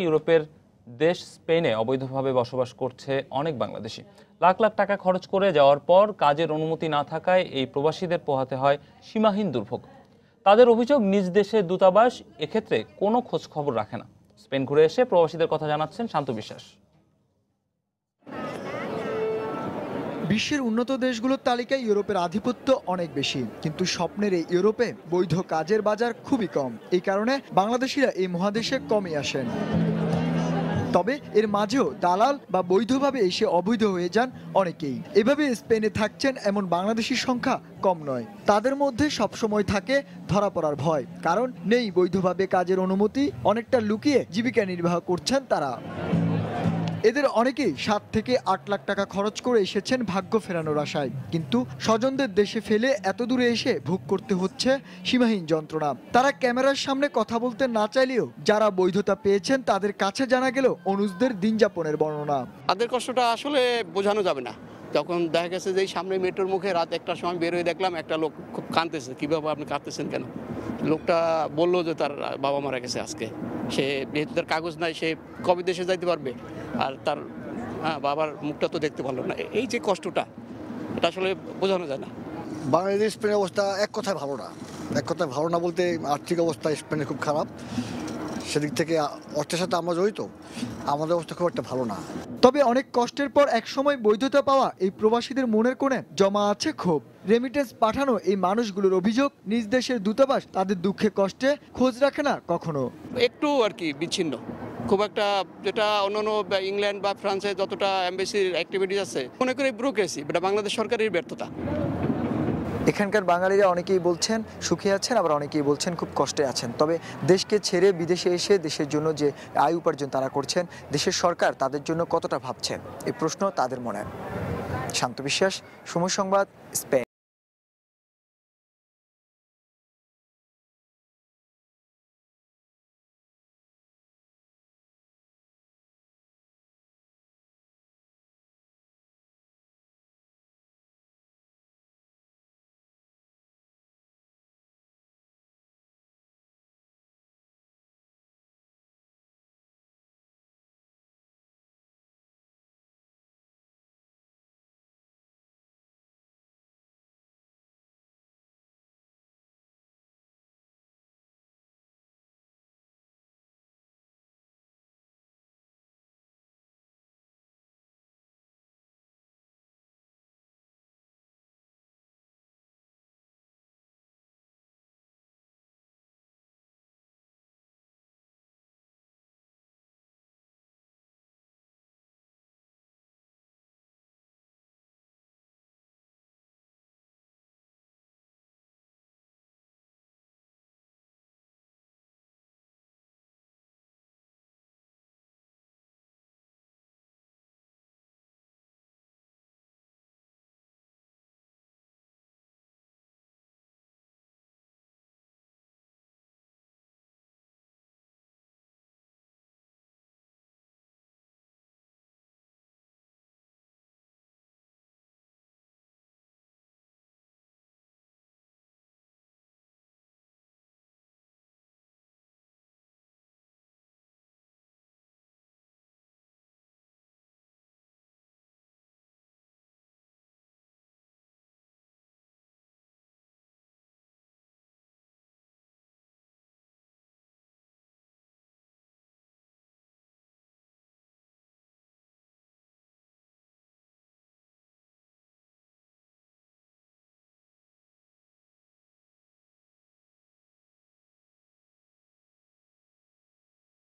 ইউরোপের দেশ স্পেনে অবৈধভাবে বসবাস করছে অনেক বাংলাদেশি। লাখ লাখ টাকা খরচ করে যাওয়ার পর কাজের অনুমতি না থাকায় এই প্রবাসীদের পোহাতে হয় সীমাহীন দুর্ভোগ। তাদের অভিযোগ, নিজ দেশের দূতাবাস এক্ষেত্রে কোনো খোঁজ খবর রাখে না। স্পেন ঘুরে এসে প্রবাসীদের কথা জানাচ্ছেন শান্ত বিশ্বাস। বিশ্বের উন্নত দেশগুলোর তালিকায় ইউরোপের আধিপত্য অনেক বেশি, কিন্তু স্বপ্নের এই ইউরোপে বৈধ কাজের বাজার খুবই কম। এই কারণে বাংলাদেশিরা এই মহাদেশে কমই আসেন। তবে এর মাঝেও দালাল বা বৈধভাবে এসে অবৈধ হয়ে যান অনেকেই। এভাবে স্পেনে থাকছেন এমন বাংলাদেশির সংখ্যা কম নয়। তাদের মধ্যে সবসময় থাকে ধরা পড়ার ভয়, কারণ নেই বৈধভাবে কাজের অনুমতি। অনেকটা লুকিয়ে জীবিকা নির্বাহ করছেন তারা। এদের অনেকেই 7 থেকে 8 লাখ টাকা খরচ করে এসেছেন ভাগ্য ফেরানোর আশায়, কিন্তু স্বজনদের দেশে ফেলে এত দূরে এসে ভোগ করতে হচ্ছে সীমাহীন যন্ত্রণা। তারা ক্যামেরার সামনে কথা বলতে না চাইলেও যারা বৈধতা পেয়েছেন তাদের কাছে জানা গেল অনুজদের দিন যাপনের বর্ণনা। তাদের কষ্টটা আসলে বোঝানো যাবে না। যখন দেখা গেছে যে সামনে মেট্রোর মুখে রাত 1টার সময় বের হয়ে দেখলাম একটা লোক খুব কাঁদতেছে। কীভাবে আপনি কাঁদতেছেন কেন? লোকটা বললো যে তার বাবা মারা গেছে আজকে। সে যেহেতু তার কাগজ নাই, সে কবে দেশে যাইতে পারবে, আর তার বাবার মুখটা তো দেখতে পারলো না। এই যে কষ্টটা, এটা আসলে বোঝানো যায় না। বাংলাদেশ স্পেনের অবস্থা এক কথায় ভালো না। এক কথায় ভালো না বলতে আর্থিক অবস্থা স্পেনের খুব খারাপ। সেদিক থেকে অর্থের সাথে আমরা জড়িত, আমাদের অবস্থা খুব একটা ভালো না। তবে অনেক কষ্টের পর একসময় বৈধতা পাওয়া এই প্রবাসীদের মনের কোণে জমা আছে ক্ষোভ। রেমিটেন্স পাঠানো এই মানুষগুলোর অভিযোগ, নিজ দেশের দূতাবাস তাদের দুঃখে কষ্টে খোঁজ রাখে না কখনো। একটু আর কি বিচ্ছিন্ন, খুব একটা, যেটা অন্যান্য ইংল্যান্ড বা ফ্রান্সে যতটা এমবেসির অ্যাক্টিভিটিস আছে, মনে করি ব্যুরোক্রেসি, এটা বাংলাদেশ সরকারের ব্যর্থতা। এখানকার বাঙালিরা অনেকেই বলছেন সুখে আছেন, আবার অনেকেই বলছেন খুব কষ্টে আছেন। তবে দেশকে ছেড়ে বিদেশে এসে দেশের জন্য যে আয় উপার্জন তারা করছেন, দেশের সরকার তাদের জন্য কতটা ভাবছেন, এই প্রশ্ন তাদের মনে। শান্ত বিশ্বাস, সময় সংবাদ, স্পেন।